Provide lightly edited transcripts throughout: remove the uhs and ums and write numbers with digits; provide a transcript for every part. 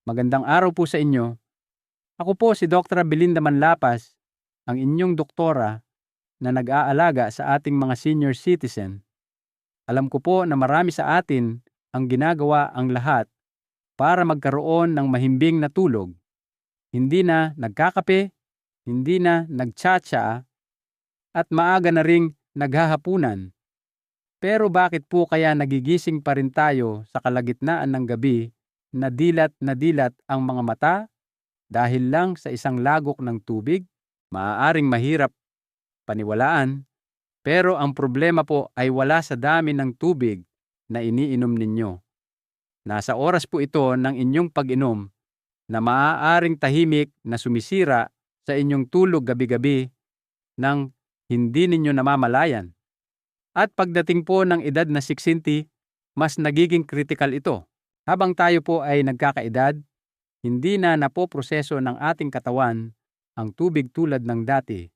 Magandang araw po sa inyo. Ako po si Dr. Belinda Manlapas, ang inyong doktora na nag-aalaga sa ating mga senior citizen. Alam ko po na marami sa atin ang ginagawa ang lahat para magkaroon ng mahimbing na tulog. Hindi na nagkakape, hindi na nagtsatsa, at maaga na ring naghahapunan. Pero bakit po kaya nagigising pa rin tayo sa kalagitnaan ng gabi na dilat ang mga mata dahil lang sa isang lagok ng tubig? Maaaring mahirap paniwalaan, pero ang problema po ay wala sa dami ng tubig na iniinom ninyo. Nasa oras po ito ng inyong pag-inom na maaaring tahimik na sumisira sa inyong tulog gabi-gabi nang hindi ninyo namamalayan. At pagdating po ng edad na 60, mas nagiging critical ito. Habang tayo po ay nagkakaedad, hindi na napoproseso ng ating katawan ang tubig tulad ng dati.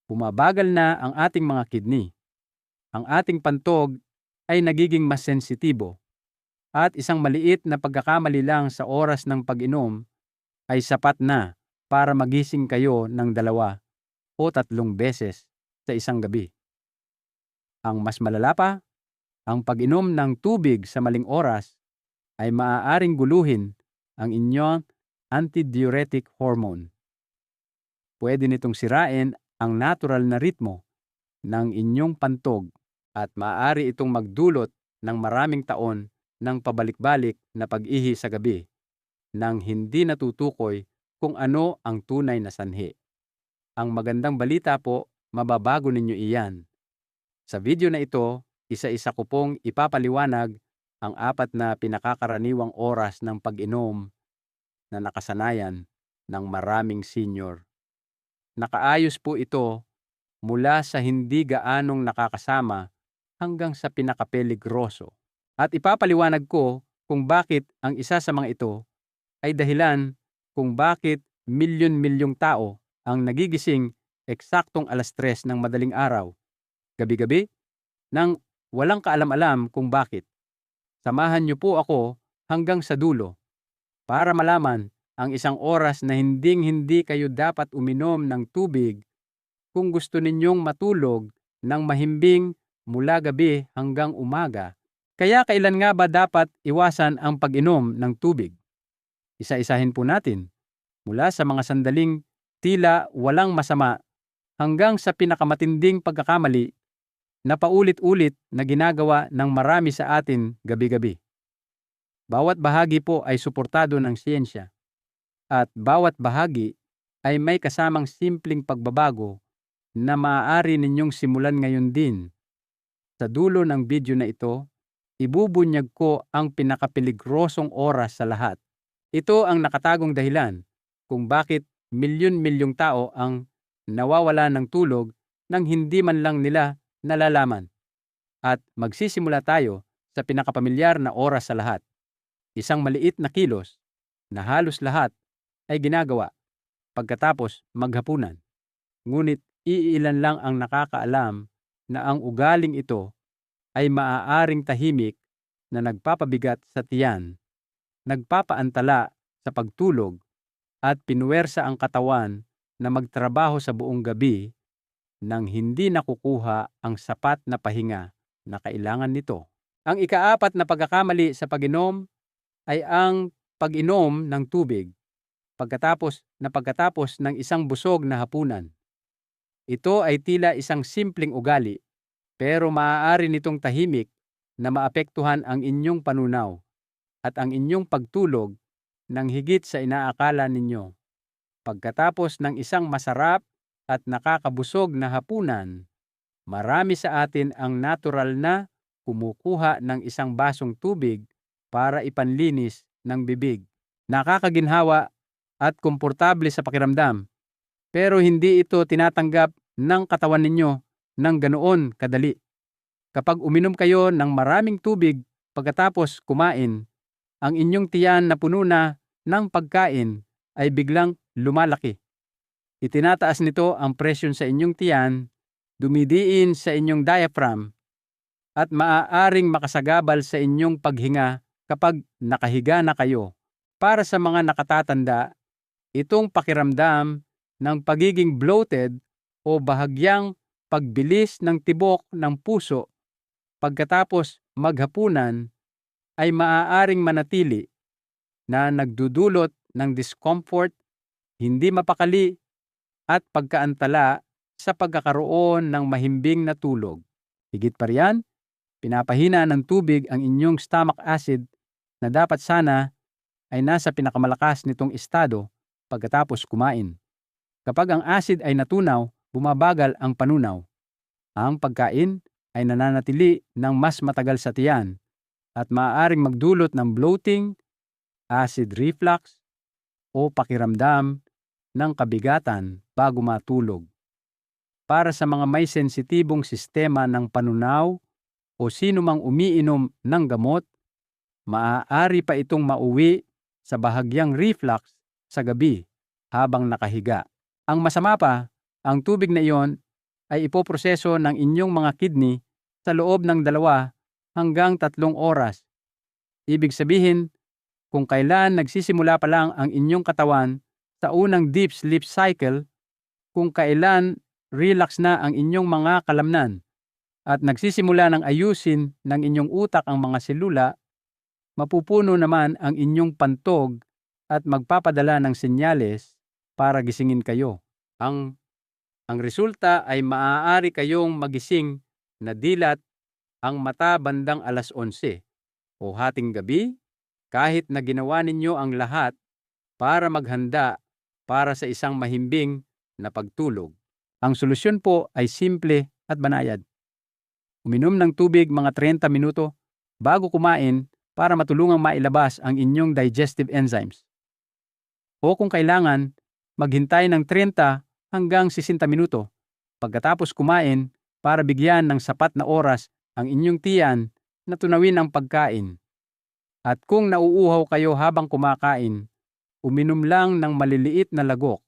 Bumabagal na ang ating mga kidney. Ang ating pantog ay nagiging mas sensitibo. At isang maliit na pagkakamali lang sa oras ng pag-inom ay sapat na para magising kayo ng 2 o 3 beses sa isang gabi. Ang mas malala pa, ang pag-inom ng tubig sa maling oras ay maaaring guluhin ang inyong antidiuretic hormone. Pwede nitong sirain ang natural na ritmo ng inyong pantog at maaari itong magdulot ng maraming taon ng pabalik-balik na pag-ihi sa gabi nang hindi natutukoy kung ano ang tunay na sanhi. Ang magandang balita po, mababago ninyo iyan. Sa video na ito, isa-isa ko pong ipapaliwanag ang 4 na pinakakaraniwang oras ng pag-inom na nakasanayan ng maraming senior. Nakaayos po ito mula sa hindi gaanong nakakasama hanggang sa pinakapeligroso. At ipapaliwanag ko kung bakit ang isa sa mga ito ay dahilan kung bakit milyon-milyong tao ang nagigising eksaktong 3:00 ng madaling araw, gabi-gabi, nang walang kaalam-alam kung bakit. Samahan niyo po ako hanggang sa dulo para malaman ang isang oras na hinding-hindi kayo dapat uminom ng tubig kung gusto ninyong matulog ng mahimbing mula gabi hanggang umaga. Kaya kailan nga ba dapat iwasan ang pag-inom ng tubig? Isa-isahin po natin mula sa mga sandaling tila walang masama hanggang sa pinakamatinding pagkakamali na paulit-ulit na ginagawa ng marami sa atin gabi-gabi. Bawat bahagi po ay suportado ng siyensya at bawat bahagi ay may kasamang simpleng pagbabago na maaari ninyong simulan ngayon din. Sa dulo ng video na ito, ibubunyag ko ang pinakapeligrosong oras sa lahat. Ito ang nakatagong dahilan kung bakit milyon-milyong tao ang nawawala ng tulog nang hindi man lang nila nalalaman. At magsisimula tayo sa pinakapamilyar na oras sa lahat. Isang maliit na kilos na halos lahat ay ginagawa pagkatapos maghapunan. Ngunit iilan lang ang nakakaalam na ang ugaling ito ay maaaring tahimik na nagpapabigat sa tiyan, nagpapaantala sa pagtulog at pinuwersa ang katawan na magtrabaho sa buong gabi nang hindi nakukuha ang sapat na pahinga na kailangan nito. Ang ika-4 na pagkakamali sa pag-inom ay ang pag-inom ng tubig pagkatapos ng isang busog na hapunan. Ito ay tila isang simpleng ugali, pero maaari nitong tahimik na maapektuhan ang inyong panunaw at ang inyong pagtulog ng higit sa inaakala ninyo. Pagkatapos ng isang masarap at nakakabusog na hapunan, marami sa atin ang natural na kumukuha ng isang basong tubig para ipanlinis ng bibig. Nakakaginhawa at komportable sa pakiramdam, pero hindi ito tinatanggap ng katawan ninyo ng ganoon kadali. Kapag uminom kayo ng maraming tubig pagkatapos kumain, ang inyong tiyan na puno na ng pagkain ay biglang lumalaki. Itinataas nito ang presyon sa inyong tiyan, dumidiin sa inyong diaphragm, at maaaring makasagabal sa inyong paghinga kapag nakahiga na kayo. Para sa mga nakatatanda, itong pakiramdam ng pagiging bloated o bahagyang pagbilis ng tibok ng puso pagkatapos maghapunan ay maaaring manatili na nagdudulot ng discomfort, hindi mapakali at pagkaantala sa pagkakaroon ng mahimbing na tulog. Higit pa riyan, pinapahina ng tubig ang inyong stomach acid na dapat sana ay nasa pinakamalakas nitong estado pagkatapos kumain. Kapag ang acid ay natunaw, bumabagal ang panunaw. Ang pagkain ay nananatili ng mas matagal sa tiyan at maaaring magdulot ng bloating, acid reflux, o pakiramdam ng kabigatan bago matulog. Para sa mga may sensitibong sistema ng panunaw o sino mang umiinom ng gamot, maaari pa itong mauwi sa bahagyang reflux sa gabi habang nakahiga. Ang masama pa, ang tubig na iyon ay ipoproseso ng inyong mga kidney sa loob ng 2 hanggang 3 oras. Ibig sabihin, kung kailan nagsisimula pa lang ang inyong katawan sa unang deep sleep cycle, kung kailan relax na ang inyong mga kalamnan at nagsisimula ng ayusin ng inyong utak ang mga selula, mapupuno naman ang inyong pantog at magpapadala ng senyales para gisingin kayo. Ang resulta ay maaari kayong magising na dilat ang mata bandang 11:00 o hating gabi kahit na ginawa ninyo ang lahat para maghanda para sa isang mahimbing na pagtulog. Ang solusyon po ay simple at banayad. Uminom ng tubig mga 30 minuto bago kumain para matulungang mailabas ang inyong digestive enzymes. O kung kailangan, maghintay ng 30 hanggang 60 minuto pagkatapos kumain para bigyan ng sapat na oras ang inyong tiyan na tunawin ang pagkain. At kung nauuhaw kayo habang kumakain, uminom lang ng maliliit na lagok.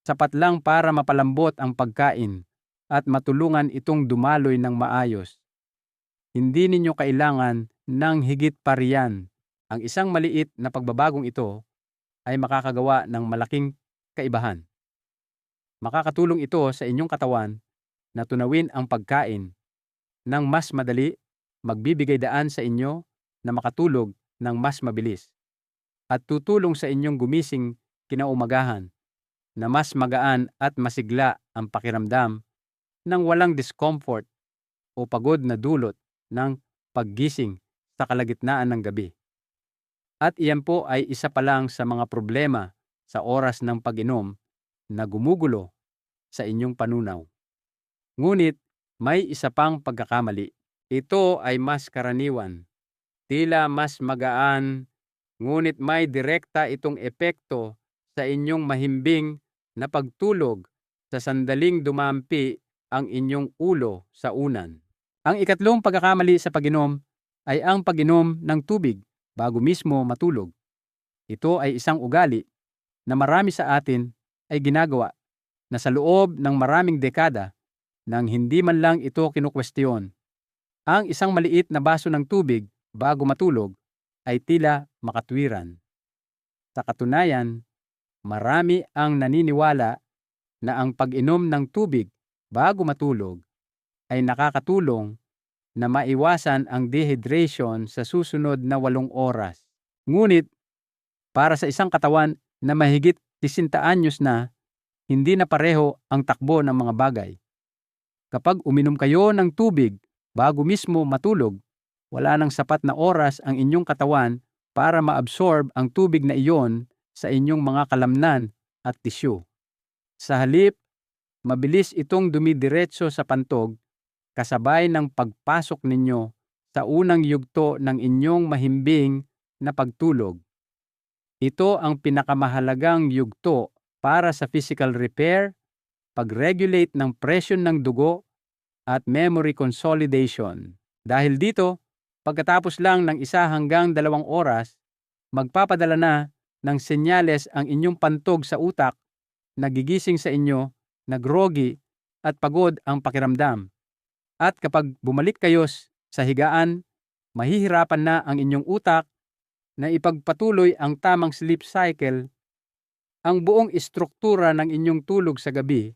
Sapat lang para mapalambot ang pagkain at matulungan itong dumaloy ng maayos. Hindi ninyo kailangan ng higit pa riyan. Ang isang maliit na pagbabagong ito ay makakagawa ng malaking kaibahan. Makakatulong ito sa inyong katawan na tunawin ang pagkain ng mas madali, magbibigay daan sa inyo na makatulog ng mas mabilis, at tutulong sa inyong gumising kinaumagahan na mas magaan at masigla ang pakiramdam ng walang discomfort o pagod na dulot ng paggising sa kalagitnaan ng gabi. At iyan po ay isa pa lang sa mga problema sa oras ng pag-inom na gumugulo sa inyong panunaw. Ngunit may isa pang pagkakamali. Ito ay mas karaniwan. Tila mas magaan, ngunit may direkta itong epekto sa inyong mahimbing na pagtulog sa sandaling dumampi ang inyong ulo sa unan. Ang ikatlong pagkakamali sa pag-inom ay ang pag-inom ng tubig bago mismo matulog. Ito ay isang ugali na marami sa atin ay ginagawa na sa loob ng maraming dekada nang hindi man lang ito kinukwestiyon. Ang isang maliit na baso ng tubig bago matulog ay tila makatwiran. Sa katunayan, marami ang naniniwala na ang pag-inom ng tubig bago matulog ay nakakatulong na maiwasan ang dehydration sa susunod na 8 oras. Ngunit, para sa isang katawan na mahigit 60 anyos na, hindi na pareho ang takbo ng mga bagay. Kapag uminom kayo ng tubig bago mismo matulog, wala nang sapat na oras ang inyong katawan para ma-absorb ang tubig na iyon sa inyong mga kalamnan at tisyu. Sa halip, mabilis itong dumidiretso sa pantog kasabay ng pagpasok ninyo sa unang yugto ng inyong mahimbing na pagtulog. Ito ang pinakamahalagang yugto para sa physical repair, pag-regulate ng presyon ng dugo, at memory consolidation. Dahil dito, pagkatapos lang ng 1 hanggang 2 oras, magpapadala na ng senyales ang inyong pantog sa utak, nagigising sa inyo, nagroggy at pagod ang pakiramdam. At kapag bumalik kayo sa higaan, mahihirapan na ang inyong utak na ipagpatuloy ang tamang sleep cycle, ang buong istruktura ng inyong tulog sa gabi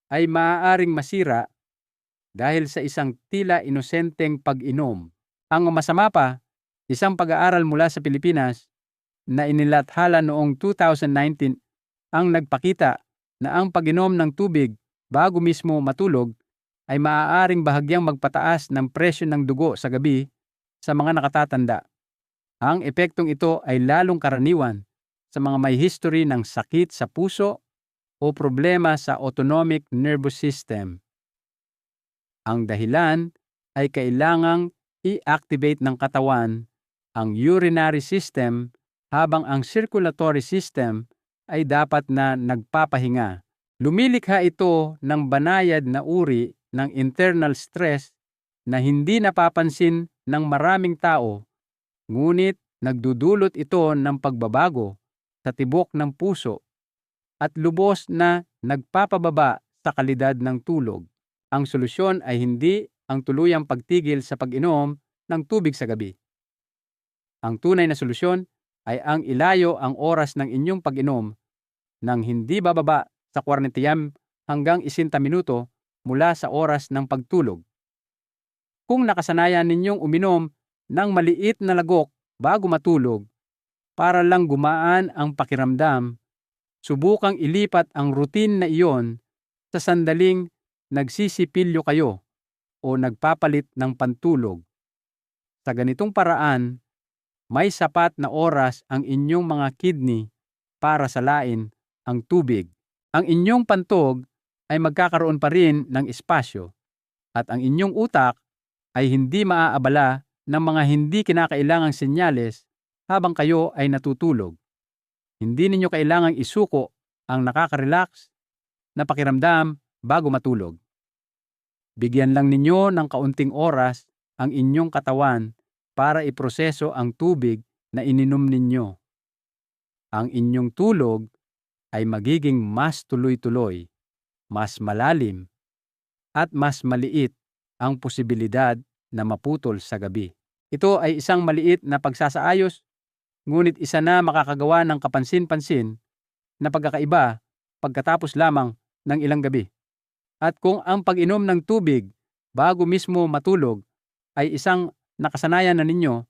ay maaaring masira dahil sa isang tila inosenteng pag-inom. Ang masama pa, isang pag-aaral mula sa Pilipinas na inilathala noong 2019 ang nagpakita na ang pag-inom ng tubig bago mismo matulog ay maaaring bahagyang magpataas ng presyo ng dugo sa gabi sa mga nakatatanda. Ang epektong ito ay lalong karaniwan sa mga may history ng sakit sa puso o problema sa autonomic nervous system. Ang dahilan ay kailangang i-activate ng katawan ang urinary system habang ang circulatory system ay dapat na nagpapahinga. Lumilikha ito ng banayad na uri ng internal stress na hindi napapansin ng maraming tao, ngunit nagdudulot ito ng pagbabago sa tibok ng puso at lubos na nagpapababa sa kalidad ng tulog. Ang solusyon ay hindi ang tuluyang pagtigil sa pag-inom ng tubig sa gabi. Ang tunay na solusyon ay ang ilayo ang oras ng inyong pag-inom ng hindi bababa sa 40 hanggang 60 minuto mula sa oras ng pagtulog. Kung nakasanayan ninyong uminom ng maliit na lagok bago matulog para lang gumaan ang pakiramdam, subukang ilipat ang routine na iyon sa sandaling nagsisipilyo kayo o nagpapalit ng pantulog. Sa ganitong paraan, may sapat na oras ang inyong mga kidney para salain ang tubig. Ang inyong pantog ay magkakaroon pa rin ng espasyo at ang inyong utak ay hindi maaabala ng mga hindi kinakailangang senyales habang kayo ay natutulog. Hindi ninyo kailangang isuko ang nakaka-relax na pakiramdam bago matulog. Bigyan lang ninyo ng kaunting oras ang inyong katawan para iproseso ang tubig na ininom ninyo. Ang inyong tulog ay magiging mas tuloy-tuloy, mas malalim, at mas maliit ang posibilidad na maputol sa gabi. Ito ay isang maliit na pagsasaayos, ngunit isa na makakagawa ng kapansin-pansin na pagkakaiba pagkatapos lamang ng ilang gabi. At kung ang pag-inom ng tubig bago mismo matulog ay isang nakasanayan na ninyo,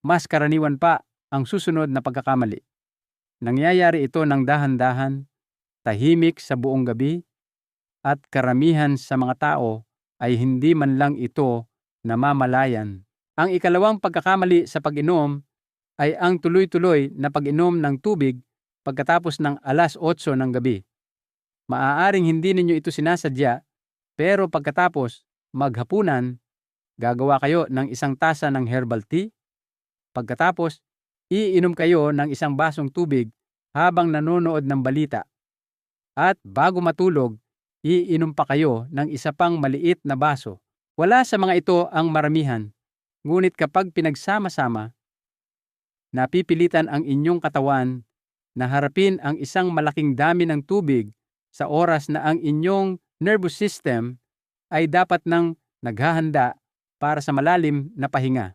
mas karaniwan pa ang susunod na pagkakamali. Nangyayari ito ng dahan-dahan, tahimik sa buong gabi, at karamihan sa mga tao ay hindi man lang ito namamalayan. Ang ikalawang pagkakamali sa pag-inom ay ang tuloy-tuloy na pag-inom ng tubig pagkatapos ng 8:00 ng gabi. Maaaring hindi ninyo ito sinasadya, pero pagkatapos maghapunan, gagawa kayo ng 1 tasa ng herbal tea. Pagkatapos, iinom kayo ng 1 basong tubig habang nanonood ng balita. At bago matulog, iinom pa kayo ng 1 pang maliit na baso. Wala sa mga ito ang maramihan, ngunit kapag pinagsama-sama, napipilitan ang inyong katawan na harapin ang isang malaking dami ng tubig sa oras na ang inyong nervous system ay dapat nang naghahanda para sa malalim na pahinga.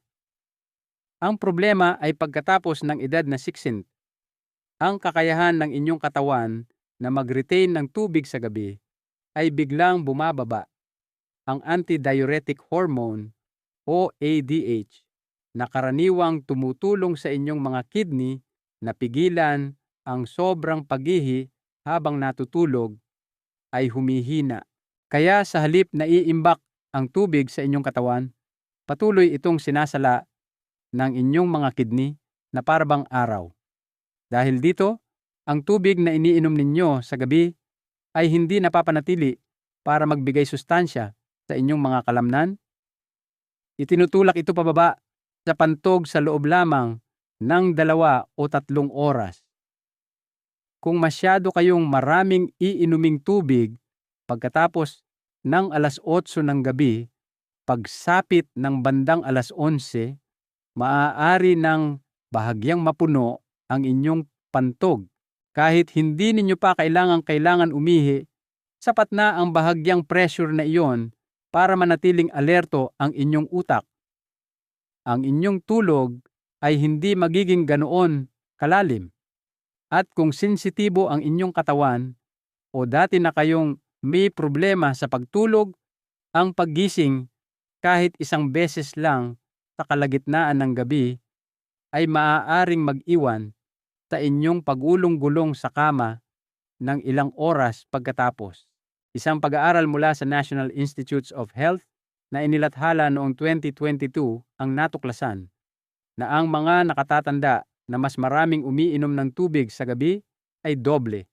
Ang problema ay pagkatapos ng edad na 60, ang kakayahan ng inyong katawan na mag-retain ng tubig sa gabi ay biglang bumababa. Ang antidiuretic hormone o ADH na karaniwang tumutulong sa inyong mga kidney na pigilan ang sobrang paghihi habang natutulog ay humihina. Kaya sa halip na iimbak ang tubig sa inyong katawan, patuloy itong sinasala ng inyong mga kidney na parabang araw. Dahil dito, ang tubig na iniinom ninyo sa gabi ay hindi napapanatili para magbigay sustansya sa inyong mga kalamnan. Itinutulak ito pababa sa pantog sa loob lamang ng 2 o 3 oras. Kung masyado kayong maraming iinuming tubig pagkatapos ng 8:00 ng gabi, pagsapit ng bandang 11:00, maaari ng bahagyang mapuno ang inyong pantog. Kahit hindi ninyo pa kailangan umihi, sapat na ang bahagyang pressure na iyon para manatiling alerto ang inyong utak. Ang inyong tulog ay hindi magiging ganoon kalalim. At kung sensitibo ang inyong katawan o dati na kayong may problema sa pagtulog, ang paggising kahit isang beses lang sa kalagitnaan ng gabi ay maaaring mag-iwan sa inyong pag-ulong-gulong sa kama ng ilang oras pagkatapos. Isang pag-aaral mula sa National Institutes of Health na inilathala noong 2022 ang natuklasan na ang mga nakatatanda na mas maraming umiinom ng tubig sa gabi ay doble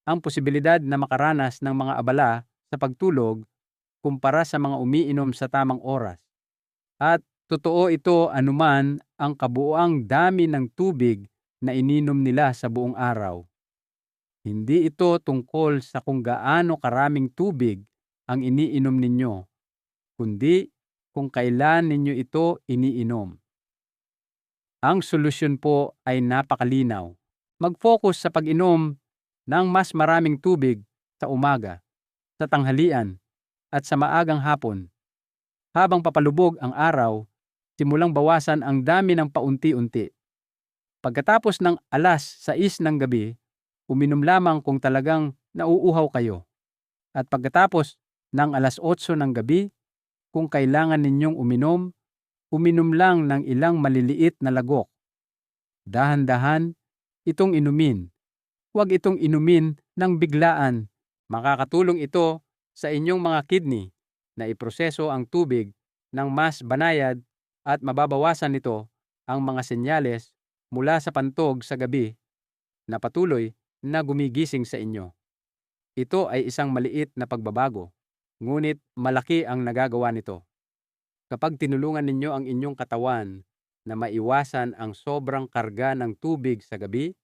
ang posibilidad na makaranas ng mga abala sa pagtulog kumpara sa mga umiinom sa tamang oras. At totoo ito anuman ang kabuuang dami ng tubig na ininom nila sa buong araw. Hindi ito tungkol sa kung gaano karaming tubig ang iniinom ninyo, kundi kung kailan ninyo ito iniinom. Ang solusyon po ay napakalinaw. Mag-focus sa pag-inom ng mas maraming tubig sa umaga, sa tanghalian, at sa maagang hapon. Habang papalubog ang araw, simulang bawasan ang dami ng paunti-unti. Pagkatapos ng 6:00 ng gabi, uminom lamang kung talagang nauuhaw kayo. At pagkatapos ng 8:00 ng gabi, kung kailangan ninyong uminom, uminom lang ng ilang maliliit na lagok. Dahan-dahan itong inumin. Huwag itong inumin ng biglaan. Makakatulong ito sa inyong mga kidney na iproseso ang tubig ng mas banayad at mababawasan nito ang mga senyales mula sa pantog sa gabi na patuloy na gumigising sa inyo. Ito ay isang maliit na pagbabago, ngunit malaki ang nagagawa nito. Kapag tinulungan ninyo ang inyong katawan na maiwasan ang sobrang karga ng tubig sa gabi,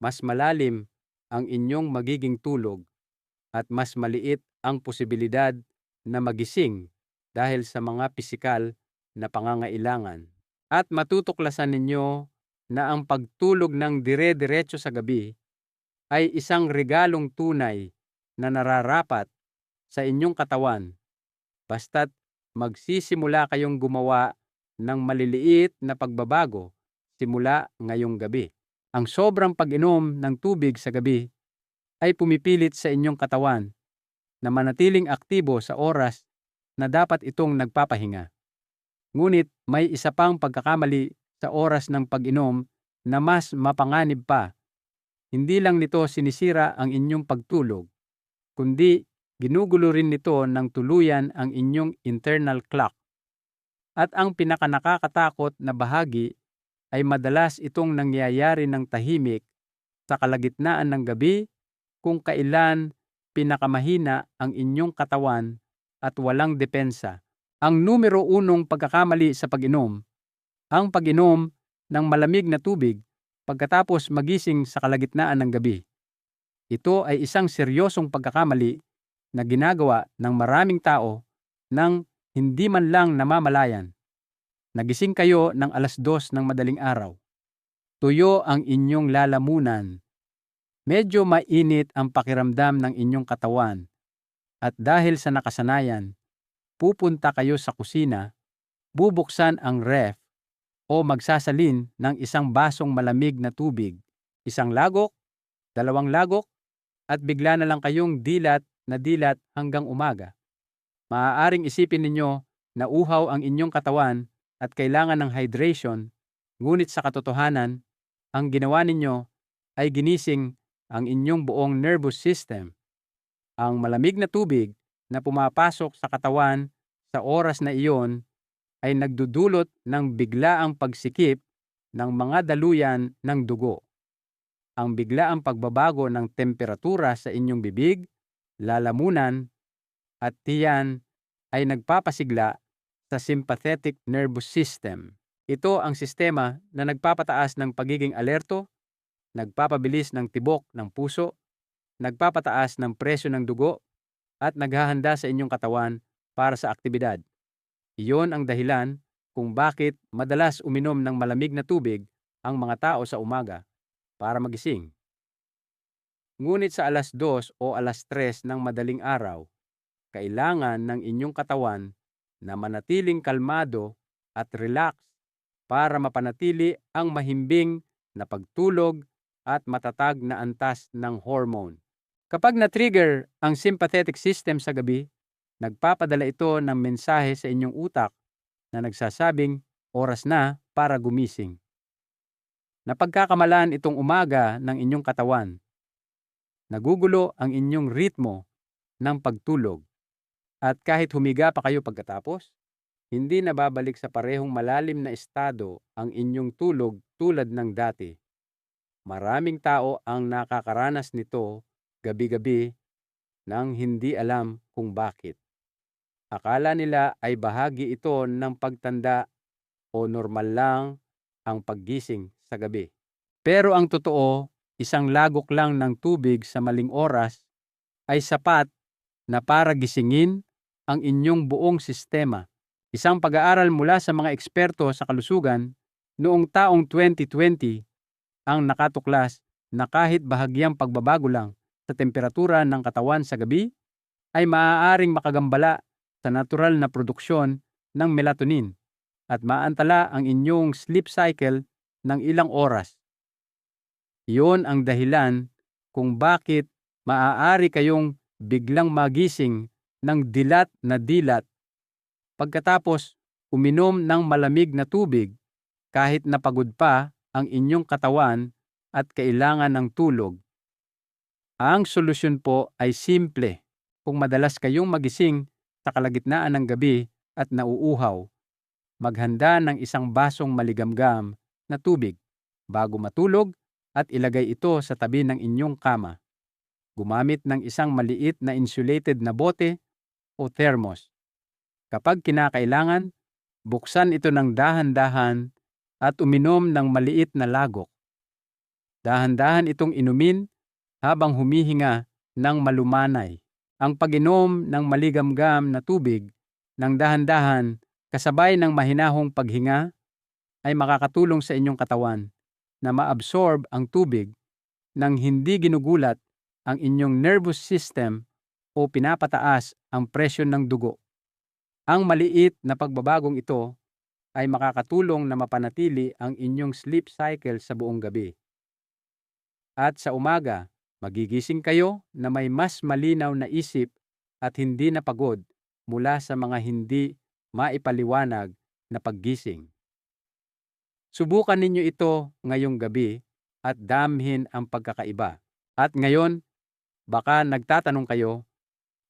mas malalim ang inyong magiging tulog at mas maliit ang posibilidad na magising dahil sa mga pisikal na pangangailangan. At matutuklasan ninyo na ang pagtulog ng dire-diretso sa gabi ay isang regalong tunay na nararapat sa inyong katawan basta't magsisimula kayong gumawa ng maliliit na pagbabago simula ngayong gabi. Ang sobrang pag-inom ng tubig sa gabi ay pumipilit sa inyong katawan na manatiling aktibo sa oras na dapat itong nagpapahinga. Ngunit may isa pang pagkakamali sa oras ng pag-inom na mas mapanganib pa. Hindi lang nito sinisira ang inyong pagtulog, kundi ginugulo rin nito ng tuluyan ang inyong internal clock. At ang pinakanakakatakot na bahagi ay madalas itong nangyayari ng tahimik sa kalagitnaan ng gabi kung kailan pinakamahina ang inyong katawan at walang depensa. Ang numero 1 pagkakamali sa pag-inom, ang pag-inom ng malamig na tubig pagkatapos magising sa kalagitnaan ng gabi. Ito ay isang seryosong pagkakamali na ginagawa ng maraming tao nang hindi man lang namamalayan. Nagising kayo ng 2:00 ng madaling araw. Tuyo ang inyong lalamunan. Medyo mainit ang pakiramdam ng inyong katawan. At dahil sa nakasanayan, pupunta kayo sa kusina, bubuksan ang ref o magsasalin ng isang basong malamig na tubig, 1 lagok, 2 lagok, at bigla na lang kayong dilat na dilat hanggang umaga. Maaaring isipin ninyo na uhaw ang inyong katawan at kailangan ng hydration, ngunit sa katotohanan, ang ginawa ninyo ay ginising ang inyong buong nervous system. Ang malamig na tubig na pumapasok sa katawan sa oras na iyon ay nagdudulot ng biglaang pagsikip ng mga daluyan ng dugo. Ang biglaang pagbabago ng temperatura sa inyong bibig, lalamunan, at tiyan ay nagpapasigla sa sympathetic nervous system. Ito ang sistema na nagpapataas ng pagiging alerto, nagpapabilis ng tibok ng puso, nagpapataas ng presyo ng dugo, at naghahanda sa inyong katawan para sa aktibidad. Iyon ang dahilan kung bakit madalas uminom ng malamig na tubig ang mga tao sa umaga para magising. Ngunit sa 2:00 o 3:00 ng madaling araw, kailangan ng inyong katawan na manatiling kalmado at relax para mapanatili ang mahimbing na pagtulog at matatag na antas ng hormone. Kapag na-trigger ang sympathetic system sa gabi, nagpapadala ito ng mensahe sa inyong utak na nagsasabing oras na para gumising. Napagkakamalan itong umaga ng inyong katawan. Nagugulo ang inyong ritmo ng pagtulog. At kahit humiga pa kayo pagkatapos, hindi nababalik sa parehong malalim na estado ang inyong tulog tulad ng dati. Maraming tao ang nakakaranas nito gabi-gabi nang hindi alam kung bakit. Akala nila ay bahagi ito ng pagtanda o normal lang ang paggising sa gabi. Pero ang totoo, isang lagok lang ng tubig sa maling oras ay sapat na para gisingin ang inyong buong sistema. Isang pag-aaral mula sa mga eksperto sa kalusugan noong taong 2020 ang nakatuklas na kahit bahagyang pagbabago lang sa temperatura ng katawan sa gabi ay maaaring makagambala sa natural na produksyon ng melatonin at maantala ang inyong sleep cycle ng ilang oras. Iyon ang dahilan kung bakit maaari kayong biglang magising ng dilat na dilat pagkatapos uminom ng malamig na tubig kahit napagod pa ang inyong katawan at kailangan ng tulog. Ang solusyon po ay simple. Kung madalas kayong magising sa kalagitnaan ng gabi at nauuhaw, maghanda ng isang basong maligamgam na tubig bago matulog at ilagay ito sa tabi ng inyong kama. Gumamit ng isang maliit na insulated na bote o thermos. Kapag kinakailangan, buksan ito ng dahan-dahan at uminom ng maliit na lagok. Dahan-dahan itong inumin habang humihinga ng malumanay. Ang pag-inom ng maligamgam na tubig ng dahan-dahan kasabay ng mahinahong paghinga ay makakatulong sa inyong katawan na ma-absorb ang tubig nang hindi ginugulat ang inyong nervous system o pinapataas ang presyon ng dugo. Ang maliit na pagbabagong ito ay makakatulong na mapanatili ang inyong sleep cycle sa buong gabi. At sa umaga, magigising kayo na may mas malinaw na isip at hindi na pagod mula sa mga hindi maipaliwanag na paggising. Subukan ninyo ito ngayong gabi at damhin ang pagkakaiba. At ngayon, baka nagtatanong kayo,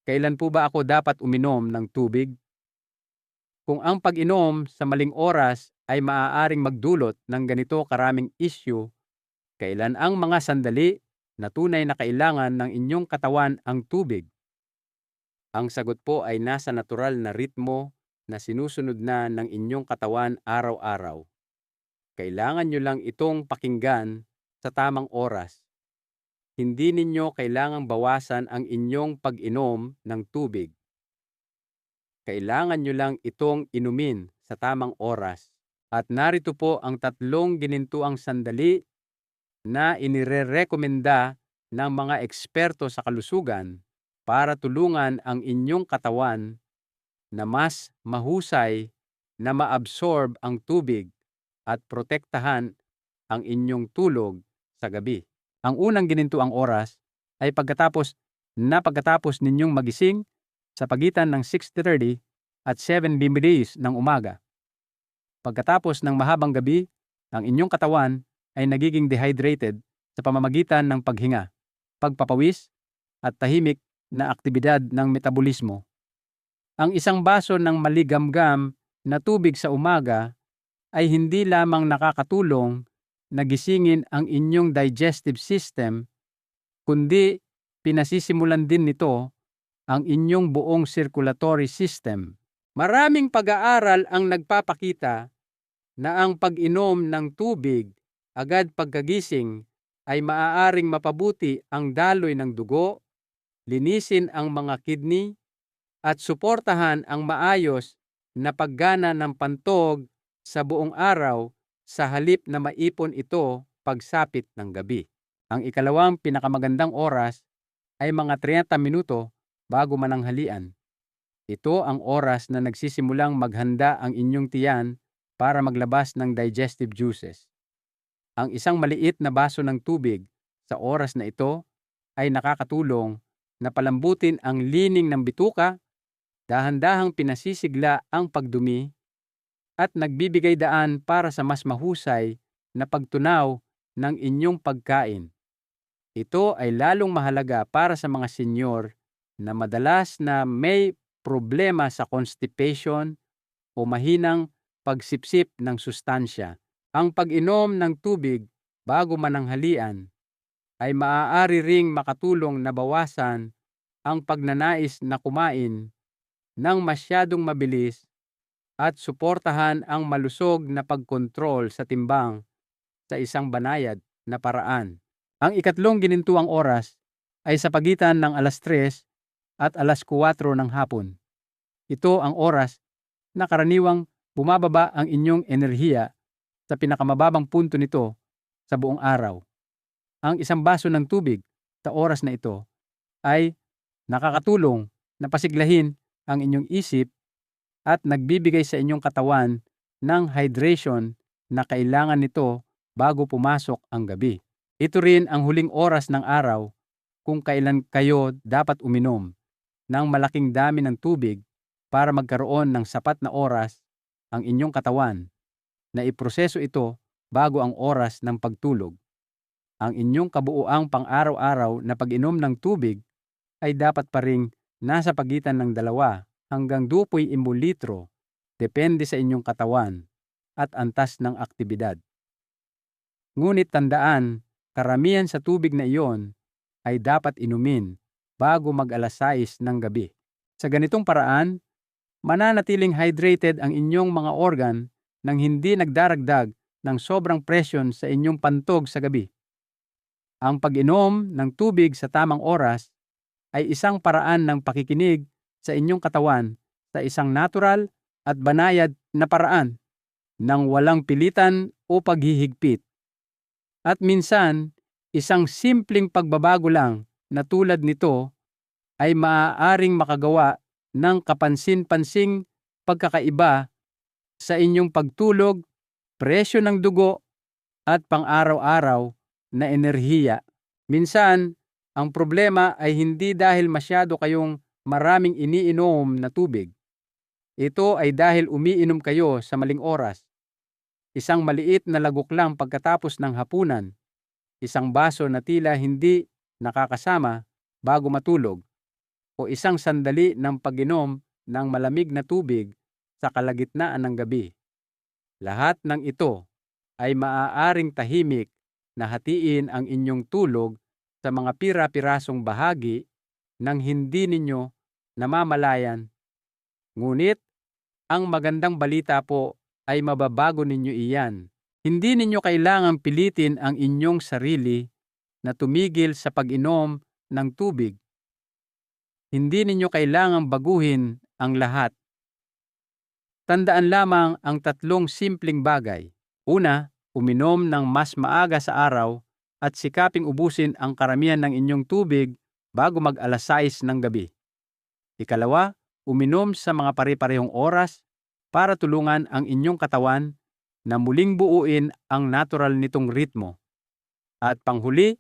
kailan po ba ako dapat uminom ng tubig? Kung ang pag-inom sa maling oras ay maaaring magdulot ng ganito karaming issue, kailan ang mga sandali na tunay na kailangan ng inyong katawan ang tubig? Ang sagot po ay nasa natural na ritmo na sinusunod na ng inyong katawan araw-araw. Kailangan nyo lang itong pakinggan sa tamang oras. Hindi ninyo kailangang bawasan ang inyong pag-inom ng tubig. Kailangan nyo lang itong inumin sa tamang oras. At narito po ang 3 ginintuang sandali na inirerekomenda ng mga eksperto sa kalusugan para tulungan ang inyong katawan na mas mahusay na ma-absorb ang tubig at protektahan ang inyong tulog sa gabi. Ang unang ginintuang oras ay pagkatapos ninyong magising sa pagitan ng 6:30 at 7 BMDs ng umaga. Pagkatapos ng mahabang gabi, ang inyong katawan ay nagiging dehydrated sa pamamagitan ng paghinga, pagpapawis, at tahimik na aktibidad ng metabolismo. Ang isang baso ng maligamgam na tubig sa umaga ay hindi lamang nakakatulong na gisingin ang inyong digestive system, kundi pinasisimulan din nito ang inyong buong circulatory system. Maraming pag-aaral ang nagpapakita na ang pag-inom ng tubig agad pagkagising ay maaaring mapabuti ang daloy ng dugo, linisin ang mga kidney, at suportahan ang maayos na paggana ng pantog sa buong araw sa halip na maipon ito pagsapit ng gabi. Ang ikalawang pinakamagandang oras ay mga 30 minuto bago mananghalian. Ito ang oras na nagsisimulang maghanda ang inyong tiyan para maglabas ng digestive juices. Ang isang maliit na baso ng tubig sa oras na ito ay nakakatulong na palambutin ang lining ng bituka, dahan-dahang pinasisigla ang pagdumi, at nagbibigay daan para sa mas mahusay na pagtunaw ng inyong pagkain. Ito ay lalong mahalaga para sa mga senyor na madalas na may problema sa constipation o mahinang pagsipsip ng sustansya. Ang pag-inom ng tubig bago mananghalian ay maaari ring makatulong na bawasan ang pagnanais na kumain ng masyadong mabilis at suportahan ang malusog na pagkontrol sa timbang sa isang banayad na paraan. Ang ikatlong ginintuang oras ay sa pagitan ng 3:00 at 4:00 ng hapon. Ito ang oras na karaniwang bumababa ang inyong enerhiya sa pinakamababang punto nito sa buong araw. Ang isang baso ng tubig sa oras na ito ay nakakatulong na pasiglahin ang inyong isip at nagbibigay sa inyong katawan ng hydration na kailangan nito bago pumasok ang gabi. Ito rin ang huling oras ng araw kung kailan kayo dapat uminom ng malaking dami ng tubig para magkaroon ng sapat na oras ang inyong katawan na iproseso ito bago ang oras ng pagtulog. Ang inyong kabuuang pang-araw-araw na pag-inom ng tubig ay dapat pa ring nasa pagitan ng 2 hanggang 2 litro, depende sa inyong katawan at antas ng aktibidad. Ngunit tandaan, karamihan sa tubig na iyon ay dapat inumin bago mag-6 ng gabi. Sa ganitong paraan, mananatiling hydrated ang inyong mga organ nang hindi nagdaragdag ng sobrang presyon sa inyong pantog sa gabi. Ang pag-inom ng tubig sa tamang oras ay isang paraan ng pakikinig sa inyong katawan sa isang natural at banayad na paraan nang walang pilitan o paghihigpit. At minsan, isang simpleng pagbabago lang na tulad nito ay maaaring makagawa ng kapansin-pansing pagkakaiba sa inyong pagtulog, presyo ng dugo, at pang-araw-araw na enerhiya. Minsan, ang problema ay hindi dahil masyado kayong maraming iniinom na tubig. Ito ay dahil umiinom kayo sa maling oras. Isang maliit na lagok lang pagkatapos ng hapunan, isang baso na tila hindi nakakasama bago matulog, o isang sandali ng pag-inom ng malamig na tubig sa kalagitnaan ng gabi. Lahat ng ito ay maaaring tahimik na hatiin ang inyong tulog sa mga pira-pirasong bahagi nang hindi ninyo namamalayan. Ngunit, ang magandang balita po ay mababago ninyo iyan. Hindi ninyo kailangang pilitin ang inyong sarili na tumigil sa pag-inom ng tubig. Hindi ninyo kailangang baguhin ang lahat. Tandaan lamang ang 3 simpleng bagay. Una, uminom ng mas maaga sa araw at sikaping ubusin ang karamihan ng inyong tubig bago mag-6 ng gabi. Ikalawa, uminom sa mga pare-parehong oras para tulungan ang inyong katawan na muling buuin ang natural nitong ritmo. At panghuli,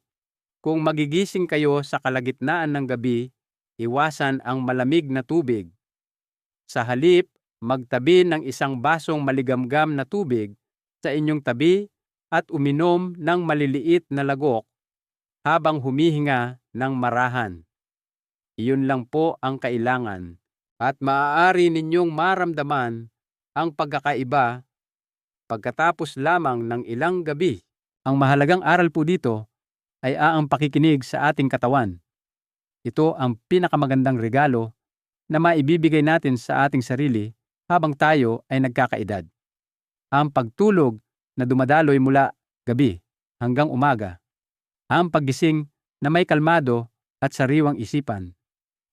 kung magigising kayo sa kalagitnaan ng gabi, iwasan ang malamig na tubig. Sa halip, magtabi ng isang basong maligamgam na tubig sa inyong tabi at uminom ng maliliit na lagok habang humihinga ng marahan. Iyon lang po ang kailangan at maaari ninyong maramdaman ang pagkakaiba pagkatapos lamang ng ilang gabi. Ang mahalagang aral po dito ay ang pakikinig sa ating katawan. Ito ang pinakamagandang regalo na maibibigay natin sa ating sarili habang tayo ay nagkakaedad. Ang pagtulog na dumadaloy mula gabi hanggang umaga. Ang paggising na may kalmado at sariwang isipan.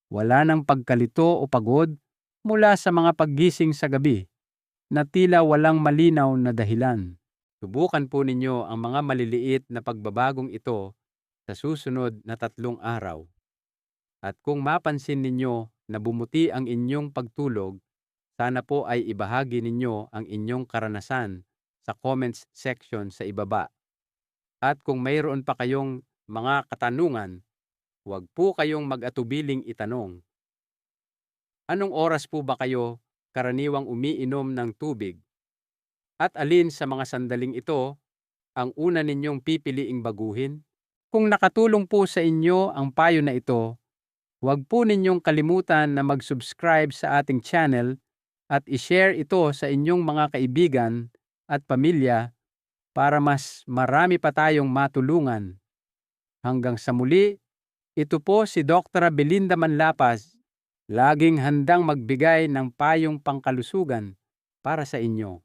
Wala nang pagkalito o pagod mula sa mga paggising sa gabi na tila walang malinaw na dahilan. Subukan po ninyo ang mga maliliit na pagbabagong ito sa susunod na 3 araw. At kung mapansin ninyo na bumuti ang inyong pagtulog, Sana po ay ibahagi ninyo ang inyong karanasan sa comments section sa ibaba. At kung mayroon pa kayong mga katanungan, huwag po kayong mag-atubiling itanong. Anong oras po ba kayo karaniwang umiinom ng tubig? At alin sa mga sandaling ito ang una ninyong pipiliing baguhin? Kung nakatulong po sa inyo ang payo na ito, huwag po ninyong kalimutan na mag-subscribe sa ating channel at i-share ito sa inyong mga kaibigan at pamilya para mas marami pa tayong matulungan. Hanggang sa muli, ito po si Dr. Belinda Manlapas, laging handang magbigay ng payong pangkalusugan para sa inyo.